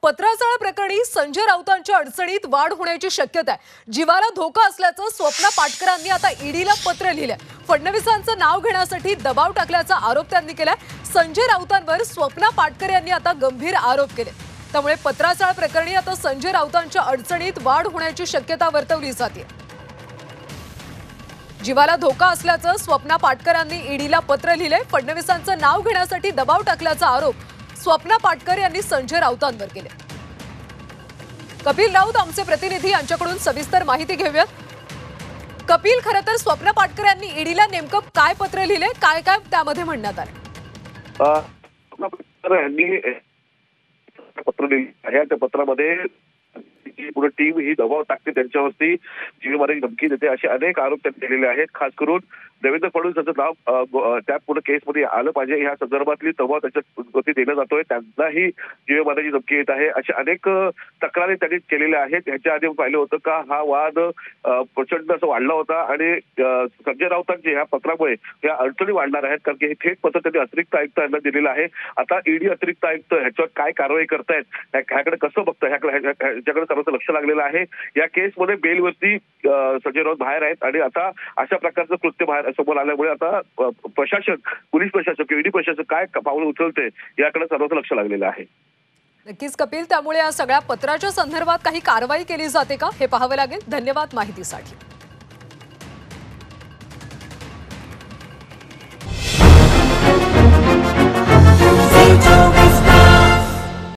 पत्राचाळ प्रकरणी संजय राऊतांच्या अडचणीत वाढ होण्याची शक्यता आहे। जीवाला धोका असल्याचं स्वप्ना पाटकरांनी आता ईडीला पत्र लिहिलंय। फडणवीसांचं नाव घेण्यासाठी दबाव टाकल्याचा आरोप त्यांनी केलाय। संजय राऊतांवर स्वप्ना पाटकर यांनी आता गंभीर आरोप केले। त्यामुळे पत्राचाळ प्रकरणी आता संजय राऊतांच्या अडचणीत वाढ होण्याची शक्यता वर्तवली जाते। जीवाला धोका असल्याचं स्वप्ना पाटकरांनी ईडीला पत्र लिहिलंय। फडणवीसांचं नाव घेण्यासाठी दबाव टाकल्याचा आरोप स्वप्ना पाटकर यांनी संजय राऊतांवर केले। कपिल राऊत आमचे प्रतिनिधी यांच्याकडून सविस्तर माहिती घेऊयात। कपिल, खरं तर स्वप्ना पाटकर यांनी ईडीला नेमकं काय पत्र लिहिले, काय काय त्यामध्ये म्हणण्यात आले? पत्र लिहिले आहे। त्या पत्रामध्ये पूर्ण टीम ही दबाव टाकते, त्यांच्यावरती जीव मारण्याची धमकी देते, असे अनेक आरोप त्यांनी केलेले आहेत। खास करून देवेंद्र फडणवीस यांचं नाव त्या पूर्ण केसमध्ये आलं पाहिजे या संदर्भातली दबाव त्याच्यावरती देण्यात जातोय। त्यांनाही जीव मारण्याची धमकी येत आहे, असे अनेक तक्रारी त्यांनी केलेल्या आहेत। ह्याच्या आधी पाहिलं होतं का हा वाद प्रचंड असं वाढला होता आणि संजय राऊतांच्या ह्या पत्रामुळे या अडचणी वाढणार आहेत, कारण की हे थेट पत्र त्यांनी अतिरिक्त आयुक्त यांना दिलेलं आहे। आता ईडी अतिरिक्त आयुक्त ह्याच्यावर काय कारवाई करतायत, ह्याकडे कसं बघताय, ह्याच्याकडे सर्वांचं लक्ष लागलेलं आहे। या केसमध्ये बेलवरती संजय राऊत बाहेर आहेत आणि आता अशा प्रकारचं कृत्य बाहेर समोर आल्यामुळे आता प्रशासन, पोलीस प्रशासन, ईडी प्रशासन काय पावलं उचलते याकडे सर्वांचं लक्ष लागलेलं आहे। नक्कीच कपिल, त्यामुळे या सगळ्या पत्राच्या संदर्भात काही कारवाई केली जाते का हे पाहावं लागेल। धन्यवाद माहितीसाठी।